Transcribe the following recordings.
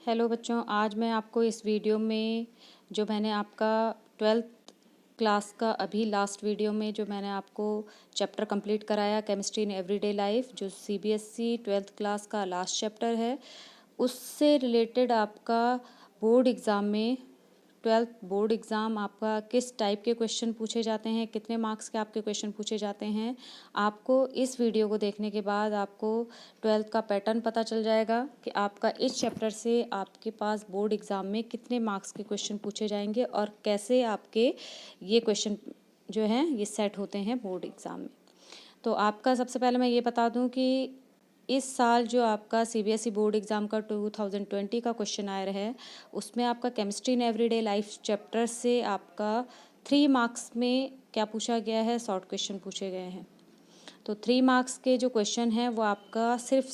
Hello बच्चों, आज मैं आपको इस वीडियो में जो मैंने आपका 12th क्लास का अभी लास्ट वीडियो में जो मैंने आपको चैप्टर कंप्लीट कराया केमिस्ट्री इन एवरीडे लाइफ, जो सीबीएसई 12th क्लास का लास्ट चैप्टर है, उससे रिलेटेड आपका बोर्ड एग्ज़ाम में 12th बोर्ड एग्ज़ाम आपका किस टाइप के क्वेश्चन पूछे जाते हैं, कितने मार्क्स के आपके क्वेश्चन पूछे जाते हैं। आपको इस वीडियो को देखने के बाद आपको 12th का पैटर्न पता चल जाएगा कि आपका इस चैप्टर से आपके पास बोर्ड एग्ज़ाम में कितने मार्क्स के क्वेश्चन पूछे जाएंगे और कैसे आपके ये क्वेश्चन जो हैं ये सेट होते हैं बोर्ड एग्ज़ाम में। तो आपका सबसे पहले मैं ये बता दूं कि इस साल जो आपका सीबीएसई बोर्ड एग्ज़ाम का 2020 का क्वेश्चन आयर है, उसमें आपका chemistry in everyday life chapter से आपका 3 मार्क्स में क्या पूछा गया है, शॉर्ट क्वेश्चन पूछे गए हैं। तो 3 मार्क्स के जो क्वेश्चन हैं वो आपका सिर्फ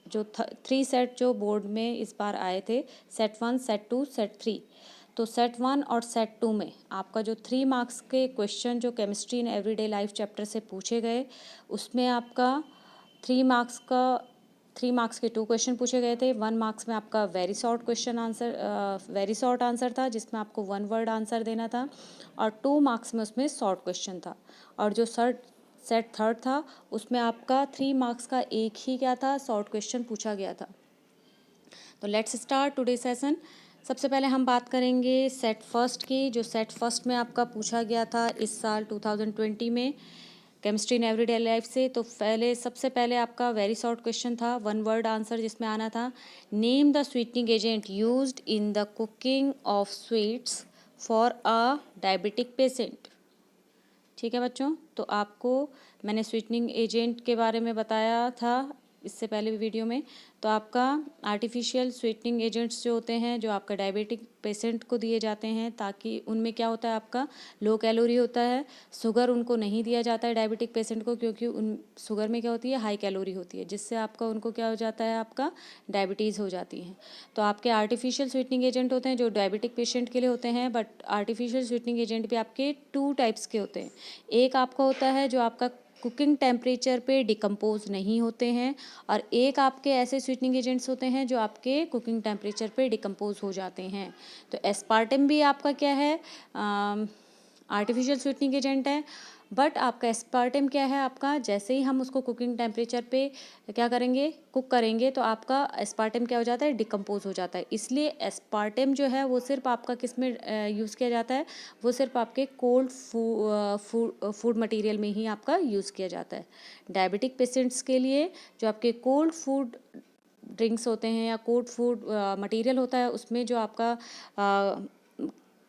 जो 3 सेट जो बोर्ड में इस बार आए थे, सेट 1, सेट 2, सेट 3। तो सेट 1 और सेट 2 में आपका जो 3 मार्क्स के क्वेश्चन जो chemistry in everyday life chapter से पूछे गए, उसमें आपका 3 मार्क्स के 2 क्वेश्चन पूछे गए थे। 1 मार्क्स में आपका वेरी शॉर्ट आंसर था, जिसमें आपको 1 वर्ड आंसर देना था, और 2 मार्क्स में उसमें शॉर्ट क्वेश्चन था। और जो सेट थर्ड था, उसमें आपका 3 मार्क्स का एक ही क्या था, शॉर्ट क्वेश्चन पूछा गया था। तो लेट्स स्टार्ट टुडे सेशन। सबसे पहले हम बात करेंगे सेट फर्स्ट की, जो सेट फर्स्ट में आपका पूछा गया था इस साल 2020 में केमिस्ट्री इन एवरीडे लाइफ से। तो सबसे पहले आपका वेरी शॉर्ट क्वेश्चन था, 1 वर्ड आंसर, जिसमें आना था name the sweetening agent used in the cooking of sweets for a diabetic patient. ठीक है बच्चों, तो आपको मैंने स्वीटनिंग एजेंट के बारे में बताया था इससे पहले वीडियो में। तो आपका आर्टिफिशियल स्वीटनिंग एजेंट्स जो होते हैं, जो आपका डायबिटिक पेशेंट को दिए जाते हैं, ताकि उनमें क्या होता है, आपका लो कैलोरी होता है। शुगर उनको नहीं दिया जाता है डायबिटिक पेशेंट को, क्योंकि उन शुगर में क्या होती है, हाई कैलोरी होती है, जिससे आपका उनको क्या हो जाता है, आपका डायबिटीज़ हो जाती है। तो आपके आर्टिफिशियल स्वीटनिंग एजेंट होते हैं जो डायबिटिक पेशेंट के लिए होते हैं, बट आर्टिफिशियल स्वीटनिंग एजेंट भी आपके 2 टाइप्स के होते हैं। एक आपका होता है जो आपका कुकिंग टेम्परेचर पे डिकम्पोज नहीं होते हैं, और एक आपके ऐसे स्वीटनिंग एजेंट्स होते हैं जो आपके कुकिंग टेम्परेचर पे डिकम्पोज हो जाते हैं। तो एस्पार्टम भी आपका क्या है, आर्टिफिशियल स्वीटनिंग एजेंट है, बट आपका एस्पार्टम क्या है, आपका जैसे ही हम उसको कुकिंग टेम्परेचर पे क्या करेंगे, कुक करेंगे, तो आपका एस्पार्टम क्या हो जाता है, डिकम्पोज हो जाता है। इसलिए एस्पार्टम जो है वो सिर्फ आपका किस में यूज़ किया जाता है, वो सिर्फ आपके कोल्ड फूड मटेरियल में ही आपका यूज़ किया जाता है। डायबिटिक पेशेंट्स के लिए जो आपके कोल्ड फूड ड्रिंक्स होते हैं या कोल्ड फूड मटेरियल होता है, उसमें जो आपका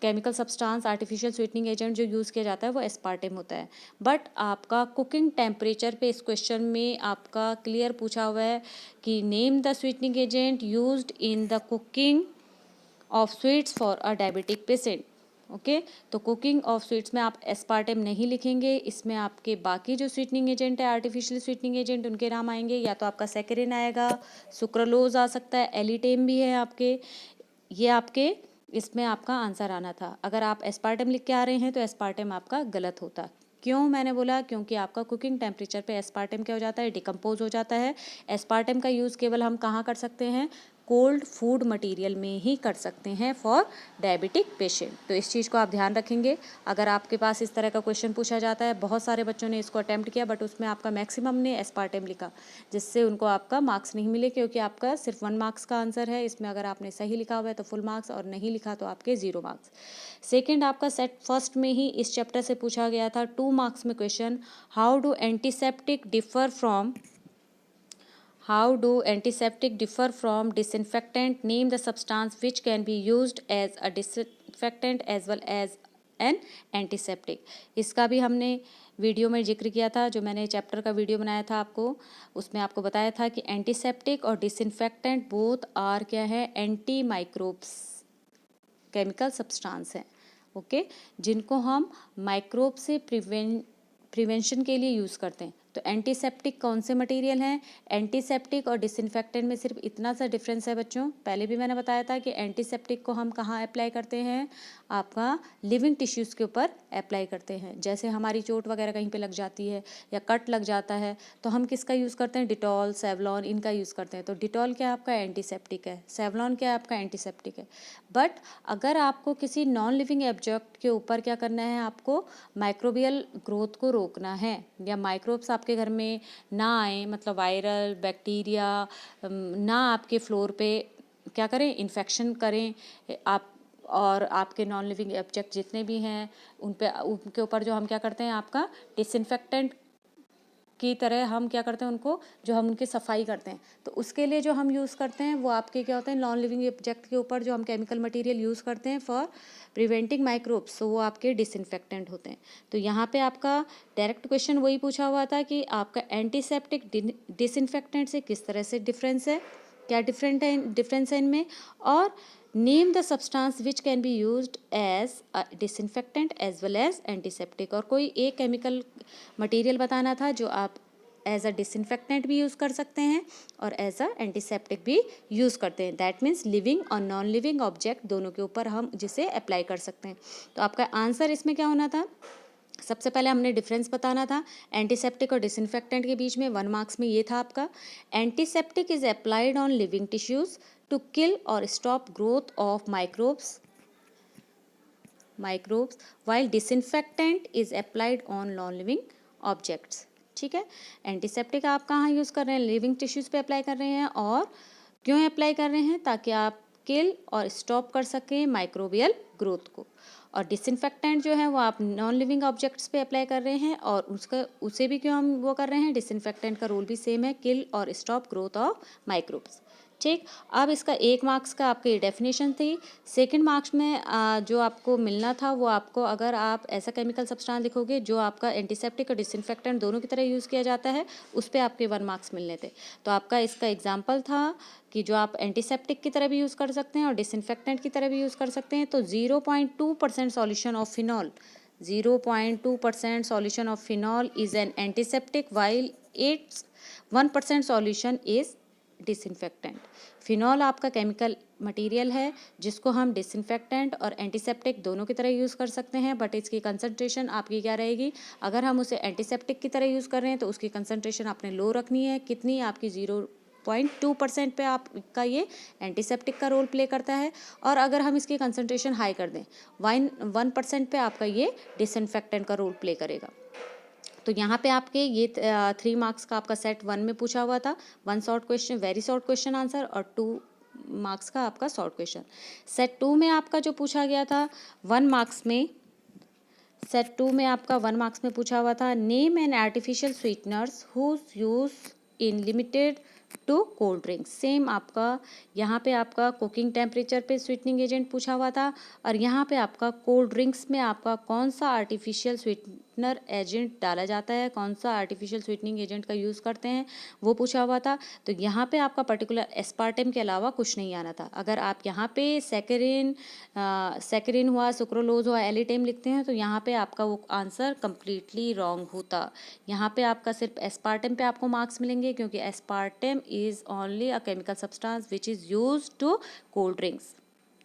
chemical substance artificial sweetening agent जो यूज़ किया जाता है वो एस्पार्टम होता है। बट आपका कुकिंग टेम्परेचर पे इस क्वेश्चन में आपका क्लियर पूछा हुआ है कि name the sweetening agent used in the cooking of sweets for a diabetic patient. Okay, तो कुकिंग ऑफ स्वीट्स में आप एस्पार्टम नहीं लिखेंगे, इसमें आपके बाकी जो स्वीटनिंग एजेंट है, आर्टिफिशियल स्वीटनिंग एजेंट, उनके नाम आएंगे। या तो आपका सैकरिन आएगा, सुक्रोलोज आ सकता है, एलिटेम भी है आपके, ये आपके इसमें आपका आंसर आना था। अगर आप एस्पार्टम लिख के आ रहे हैं तो एस्पार्टम आपका गलत होता। क्यों मैंने बोला, क्योंकि आपका कुकिंग टेम्परेचर पे एस्पार्टम क्या हो जाता है, डिकम्पोज हो जाता है। एस्पार्टम का यूज़ केवल हम कहाँ कर सकते हैं, कोल्ड फूड मटेरियल में ही कर सकते हैं फॉर डायबिटिक पेशेंट। तो इस चीज़ को आप ध्यान रखेंगे। अगर आपके पास इस तरह का क्वेश्चन पूछा जाता है, बहुत सारे बच्चों ने इसको अटैम्प्ट किया, बट उसमें आपका मैक्सिमम ने एस्पार्टम लिखा, जिससे उनको आपका मार्क्स नहीं मिले, क्योंकि आपका सिर्फ 1 मार्क्स का आंसर है। इसमें अगर आपने सही लिखा हुआ है तो फुल मार्क्स, और नहीं लिखा तो आपके 0 मार्क्स। सेकेंड, आपका सेट फर्स्ट में ही इस चैप्टर से पूछा गया था 2 मार्क्स में question, how do antiseptic differ from disinfectant? Name the substance which can be used as a disinfectant as well as an antiseptic. इसका भी हमने वीडियो में जिक्र किया था, जो मैंने चैप्टर का वीडियो बनाया था आपको, उसमें आपको बताया था कि एंटीसेप्टिक और डिसइंफेक्टेंट बोथ आर क्या है, एंटी माइक्रोब्स केमिकल सब्सटेंस हैं। ओके, जिनको हम माइक्रोब से प्रिवेंशन के लिए यूज़ करते हैं। तो एंटीसेप्टिक कौन से मटेरियल हैं? एंटीसेप्टिक और डिसइंफेक्टेंट में सिर्फ इतना सा डिफरेंस है बच्चों। पहले भी मैंने बताया था कि एंटीसेप्टिक को हम कहाँ अप्लाई करते हैं? आपका लिविंग टिश्यूज़ के ऊपर अप्लाई करते हैं। जैसे हमारी चोट वगैरह कहीं पे लग जाती है या कट लग जाता है तो हम किसका यूज़ करते हैं? डिटॉल, सेवलॉन, इनका यूज़ करते हैं। तो डिटॉल क्या आपका एंटीसेप्टिक है, सेवलॉन क्या आपका एंटीसेप्टिक है। बट अगर आपको किसी नॉन लिविंग ऑब्जेक्ट के ऊपर क्या करना है, आपको माइक्रोबियल ग्रोथ को रोकना है या माइक्रोब्स आपके घर में ना आए, मतलब वायरल बैक्टीरिया ना आपके फ्लोर पे क्या करें, इन्फेक्शन करें आप, और आपके नॉन लिविंग ऑब्जेक्ट जितने भी हैं उनके ऊपर जो हम क्या करते हैं, आपका डिसइंफेक्टेंट की तरह हम क्या करते हैं, उनको जो हम उनकी सफाई करते हैं। तो उसके लिए जो हम यूज़ करते हैं वो आपके क्या होते हैं, नॉन लिविंग ऑब्जेक्ट के ऊपर जो हम केमिकल मटेरियल यूज़ करते हैं फॉर प्रिवेंटिंग माइक्रोब्स, तो वो आपके डिसइंफेक्टेंट होते हैं। तो यहाँ पे आपका डायरेक्ट क्वेश्चन वही पूछा हुआ था कि आपका एंटीसेप्टिक डिसइंफेक्टेंट से किस तरह से डिफरेंस है, क्या डिफरेंस है इनमें, और name the substance which can be used as a disinfectant as well as antiseptic. और कोई एक केमिकल मटेरियल बताना था जो आप एज अ डिसइंफेक्टेंट भी यूज़ कर सकते हैं और एज अ एंटीसेप्टिक भी यूज़ करते हैं। दैट मीन्स लिविंग और नॉन लिविंग ऑब्जेक्ट दोनों के ऊपर हम जिसे अप्लाई कर सकते हैं। तो आपका आंसर इसमें क्या होना था? सबसे पहले हमने डिफरेंस बताना था एंटीसेप्टिक और डिसइंफेक्टेंट के बीच में। 1 मार्क्स में ये था आपका, antiseptic is applied on living tissues to kill और stop growth of microbes while disinfectant is applied on non living objects. ठीक है, एंटीसेप्टिक आप कहाँ यूज़ कर रहे हैं? लिविंग टिश्यूज़ पे अप्लाई कर रहे हैं। और क्यों अप्लाई कर रहे हैं? ताकि आप किल और स्टॉप कर सकें माइक्रोबियल ग्रोथ को। और डिसइंफेक्टेंट जो है वो आप नॉन लिविंग ऑब्जेक्ट्स पे अप्लाई कर रहे हैं, और उसे भी क्यों हम वो कर रहे हैं? डिसइंफेक्टेंट का रोल भी सेम है, किल और स्टॉप ग्रोथ ऑफ माइक्रोब्स। ठीक, अब इसका 1 मार्क्स का आपकी डेफिनेशन थी। सेकंड मार्क्स में जो आपको मिलना था वो आपको, अगर आप ऐसा केमिकल सब्सटेंस लिखोगे जो आपका एंटीसेप्टिक और डिसइंफेक्टेंट दोनों की तरह यूज़ किया जाता है, उस पर आपके 1 मार्क्स मिलने थे। तो आपका इसका एग्जाम्पल था कि जो आप एंटीसेप्टिक की तरह भी यूज़ कर सकते हैं और डिसइंफेक्टेंट की तरह भी यूज़ कर सकते हैं। तो 0.2% solution of phenol, 0.2% solution of phenol is an antiseptic while it's 1% solution is disinfectant. Phenol आपका केमिकल मटेरियल है जिसको हम डिसइंफेक्टेंट और एंटीसेप्टिक दोनों की तरह यूज़ कर सकते हैं, बट इसकी कंसंट्रेशन आपकी क्या रहेगी? अगर हम उसे एंटीसेप्टिक की तरह यूज़ कर रहे हैं तो उसकी कंसंट्रेशन आपने लो रखनी है। कितनी? आपकी 0.2% पे आपका ये एंटीसेप्टिक का रोल प्ले करता है। और अगर हम इसकी कंसंट्रेशन हाई कर दें 1% पे आपका ये डिसइंफेक्टेंट का रोल प्ले करेगा। तो यहाँ पे आपके ये 3 मार्क्स का आपका सेट 1 में पूछा हुआ था, 1 short question, very short question answer, और 2 मार्क्स का आपका शॉर्ट क्वेश्चन। सेट 2 में आपका जो पूछा गया था 1 मार्क्स में, सेट 2 में आपका 1 मार्क्स में पूछा हुआ था, name an artificial sweeteners whose use in limited to cold drinks. Same आपका यहाँ पे आपका कुकिंग टेम्परेचर पे स्वीटनिंग एजेंट पूछा हुआ था, और यहाँ पे आपका कोल्ड ड्रिंक्स में आपका कौन सा आर्टिफिशियल स्वीटनर एजेंट डाला जाता है, कौन सा आर्टिफिशियल स्वीटनिंग एजेंट का यूज़ करते हैं, वो पूछा हुआ था। तो यहाँ पे आपका पर्टिकुलर एस्पार्टेम के अलावा कुछ नहीं आना था। अगर आप यहाँ पे सैकरिन हुआ, सुक्रोलोज हुआ, एलिटेम लिखते हैं तो यहाँ पे आपका वो आंसर कम्प्लीटली रॉन्ग होता। यहाँ पे आपका सिर्फ एस्पार्टेम पे आपको मार्क्स मिलेंगे, क्योंकि aspartame is only a chemical substance which is use to cold drinks.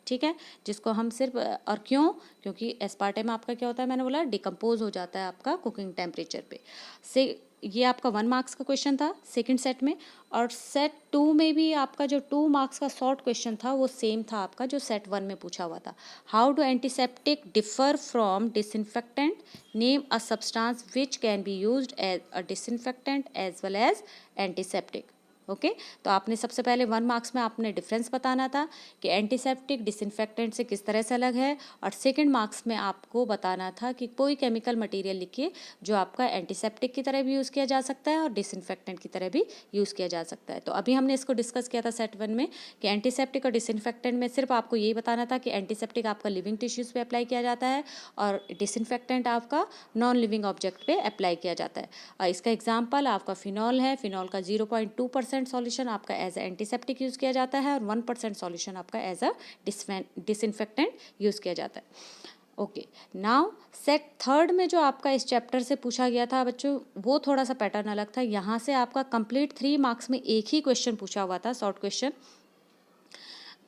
ठीक है, जिसको हम सिर्फ, और क्यों? क्योंकि एस्पार्टेम आपका क्या होता है, मैंने बोला डिकम्पोज हो जाता है आपका कुकिंग टेम्परेचर पे से। ये आपका 1 मार्क्स का क्वेश्चन था सेकंड सेट में। और सेट 2 में भी आपका जो 2 मार्क्स का शॉर्ट क्वेश्चन था वो सेम था आपका जो सेट 1 में पूछा हुआ था। How do antiseptic differ from disinfectant? Name a substance which can be used as a disinfectant as well as antiseptic. Okay, तो आपने सबसे पहले 1 मार्क्स में आपने डिफरेंस बताना था कि एंटीसेप्टिक डिसइंफेक्टेंट से किस तरह से अलग है, और सेकंड मार्क्स में आपको बताना था कि कोई केमिकल मटेरियल लिखिए जो आपका एंटीसेप्टिक की तरह भी यूज़ किया जा सकता है और डिसइंफेक्टेंट की तरह भी यूज़ किया जा सकता है। तो अभी हमने इसको डिस्कस किया था सेट 1 में कि एंटीसेप्टिक और डिसइंफेक्टेंट में सिर्फ आपको यही बताना था कि एंटीसेप्टिक आपका लिविंग टिश्यूज़ पे अप्लाई किया जाता है और डिसइंफेक्टेंट आपका नॉन लिविंग ऑब्जेक्ट पे अप्लाई किया जाता है। और इसका एग्जाम्पल आपका फिनॉल है। फिनॉल का 0.2% सॉल्यूशन आपका एज अ एंटीसेप्टिक यूज़ किया जाता है और 1% सॉल्यूशन आपका एज अ डिसइंफेक्टेंट यूज़ किया जाता है। ओके, नाउ सेट थर्ड में जो आपका इस चैप्टर से पूछा गया था बच्चों, वो थोड़ा सा पैटर्न अलग था। यहाँ से आपका कंप्लीट 3 मार्क्स में एक ही क्वेश्चन पूछा हुआ था, शॉर्ट क्वेश्चन।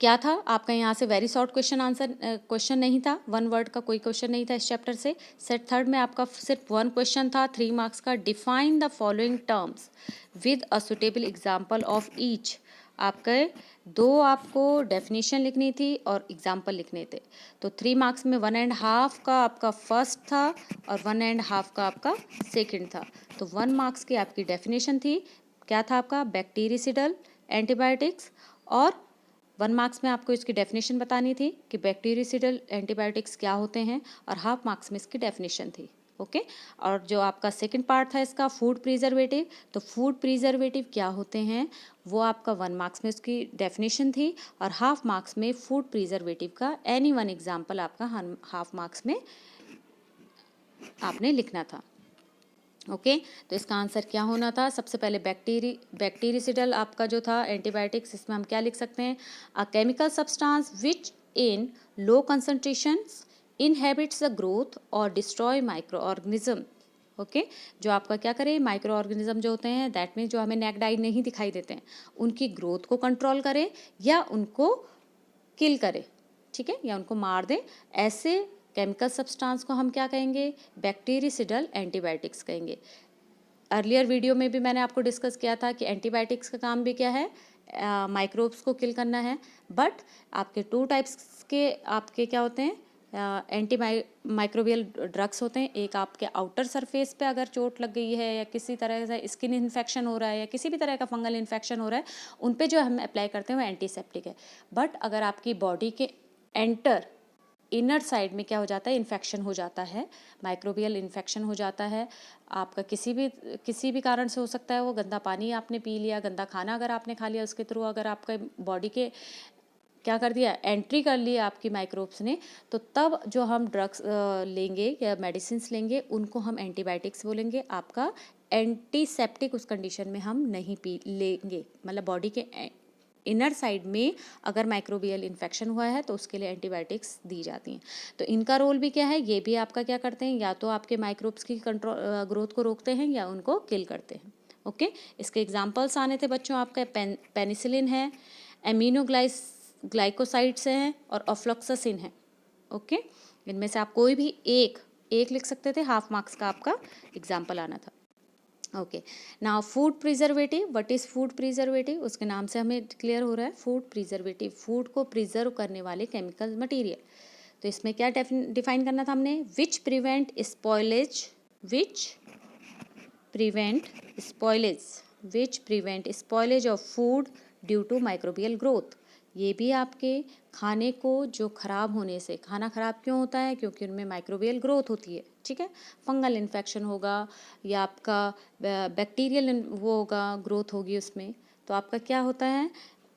क्या था आपका यहाँ से? Very short question answer question नहीं था, 1 वर्ड का कोई क्वेश्चन नहीं था इस चैप्टर से। सेट थर्ड में आपका सिर्फ 1 क्वेश्चन था 3 मार्क्स का। Define the following terms with a suitable example of each. आपके 2 आपको डेफिनेशन लिखनी थी और एग्जाम्पल लिखने थे। तो 3 मार्क्स में 1.5 का आपका फर्स्ट था और 1.5 का आपका सेकंड था। तो 1 मार्क्स की आपकी डेफिनेशन थी, क्या था आपका? बैक्टीरिसिडल एंटीबायोटिक्स। और 1 मार्क्स में आपको इसकी डेफिनेशन बतानी थी कि बैक्टीरिसिडल एंटीबायोटिक्स क्या होते हैं, और हाफ मार्क्स में इसकी डेफिनेशन थी। ओके, और जो आपका सेकंड पार्ट था इसका, फूड प्रिजर्वेटिव, तो फूड प्रिजर्वेटिव क्या होते हैं वो आपका 1 मार्क्स में उसकी डेफिनेशन थी, और हाफ मार्क्स में फूड प्रिजर्वेटिव का एनी वन एग्जाम्पल आपका हाफ मार्क्स में आपने लिखना था। ओके, तो इसका आंसर क्या होना था? सबसे पहले बैक्टीरिसिडल आपका जो था एंटीबायोटिक्स, इसमें हम क्या लिख सकते हैं? अ chemical substance which in low concentrations inhabits the growth और डिस्ट्रॉय माइक्रो ऑर्गेनिज्म। ओके, जो आपका क्या करे? माइक्रो ऑर्गेनिज्म जो होते हैं, दैट मीन्स जो हमें नेकडाइड नहीं दिखाई देते हैं, उनकी ग्रोथ को कंट्रोल करे या उनको किल करे, ठीक है, या उनको मार दे। ऐसे केमिकल सब्सटेंस को हम क्या कहेंगे? बैक्टीरिसिडल एंटीबायोटिक्स कहेंगे। अर्लियर वीडियो में भी मैंने आपको डिस्कस किया था कि एंटीबायोटिक्स का काम भी क्या है? माइक्रोब्स को किल करना है। बट आपके 2 टाइप्स के आपके क्या होते हैं? एंटी माइक्रोबियल ड्रग्स होते हैं। एक आपके आउटर सरफेस पे अगर चोट लग गई है या किसी तरह से स्किन इन्फेक्शन हो रहा है या किसी भी तरह का फंगल इन्फेक्शन हो रहा है, उन पे जो हम अप्लाई करते हैं वो एंटीसेप्टिक है। बट अगर आपकी बॉडी के एंटर इनर साइड में क्या हो जाता है? इन्फेक्शन हो जाता है, माइक्रोबियल इन्फेक्शन हो जाता है। आपका किसी भी कारण से हो सकता है, वो गंदा पानी आपने पी लिया, गंदा खाना अगर आपने खा लिया, उसके थ्रू अगर आपका बॉडी के क्या कर दिया? एंट्री कर ली आपकी माइक्रोब्स ने, तो तब जो हम ड्रग्स लेंगे या मेडिसिन्स लेंगे, उनको हम एंटीबायोटिक्स बोलेंगे। आपका एंटीसेप्टिक उस कंडीशन में हम नहीं पी लेंगे, मतलब बॉडी के इनर साइड में अगर माइक्रोबियल इन्फेक्शन हुआ है तो उसके लिए एंटीबायोटिक्स दी जाती हैं। तो इनका रोल भी क्या है? ये भी आपका क्या करते हैं? या तो आपके माइक्रोब्स की कंट्रोल ग्रोथ को रोकते हैं या उनको किल करते हैं। ओके, इसके एग्जाम्पल्स आने थे बच्चों, आपका पेनिसिलिन है, ग्लाइकोसाइड्स हैं और ऑफ्लॉक्सासिन है। ओके, इनमें से आप कोई भी एक लिख सकते थे, हाफ मार्क्स का आपका एग्जाम्पल आना था। Okay, now food preservative. What is food preservative? उसके नाम से हमें क्लियर हो रहा है, फूड प्रिजर्वेटिव, फूड को प्रिजर्व करने वाले केमिकल मटेरियल। तो इसमें क्या डिफाइन करना था हमने? Which prevent spoilage, which prevent spoilage of food due to microbial growth. ये भी आपके खाने को जो खराब होने से, खाना खराब क्यों होता है? क्योंकि उनमें माइक्रोबियल ग्रोथ होती है, ठीक है। फंगल इन्फेक्शन होगा या आपका बैक्टीरियल वो होगा, ग्रोथ होगी उसमें। तो आपका क्या होता है?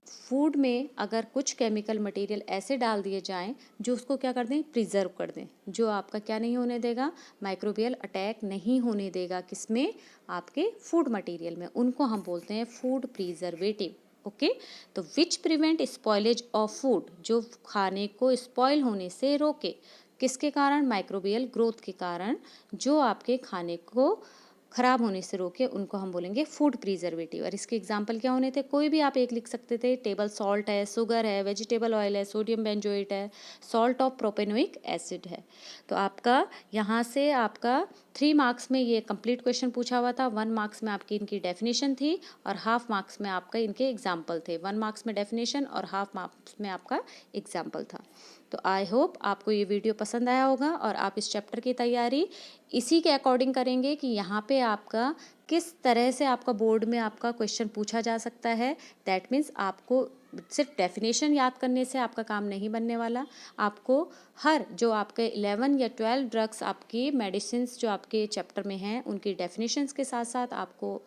फूड में अगर कुछ केमिकल मटेरियल ऐसे डाल दिए जाएं जो उसको क्या कर दें? प्रिजर्व कर दें, जो आपका क्या नहीं होने देगा? माइक्रोबियल अटैक नहीं होने देगा। किसमें? आपके फूड मटेरियल में। उनको हम बोलते हैं फूड प्रिजर्वेटिव। ओके, तो विच प्रिवेंट स्पॉइलेज ऑफ फूड, जो खाने को स्पॉइल होने से रोके। किसके कारण? माइक्रोबियल ग्रोथ के कारण, जो आपके खाने को खराब होने से रोके, उनको हम बोलेंगे फूड प्रिजर्वेटिव। और इसके एग्जांपल क्या होने थे? कोई भी आप एक लिख सकते थे। टेबल सॉल्ट है, शुगर है, वेजिटेबल ऑयल है, सोडियम बेंजोएट है, सॉल्ट ऑफ प्रोपेनोइक एसिड है। तो आपका यहाँ से आपका 3 मार्क्स में ये कंप्लीट क्वेश्चन पूछा हुआ था। 1 मार्क्स में आपकी इनकी डेफिनेशन थी और हाफ मार्क्स में आपका इनके एग्जाम्पल थे। 1 मार्क्स में डेफिनेशन और हाफ मार्क्स में आपका एग्जाम्पल था। तो आई होप आपको ये वीडियो पसंद आया होगा और आप इस चैप्टर की तैयारी इसी के अकॉर्डिंग करेंगे कि यहाँ पे आपका किस तरह से आपका बोर्ड में आपका क्वेश्चन पूछा जा सकता है। दैट मीन्स आपको सिर्फ डेफिनेशन याद करने से आपका काम नहीं बनने वाला। आपको हर जो आपके 11 या 12 ड्रग्स आपकी मेडिसिन्स जो आपके चैप्टर में हैं, उनकी डेफिनेशंस के साथ साथ आपको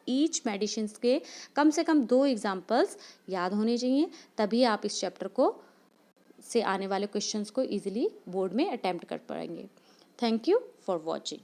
ईच मेडिसिन्स के कम से कम 2 एग्जाम्पल्स याद होने चाहिए। तभी आप इस चैप्टर को से आने वाले क्वेश्चंस को इजीली बोर्ड में अटेम्प्ट कर पाएंगे। Thank you for watching.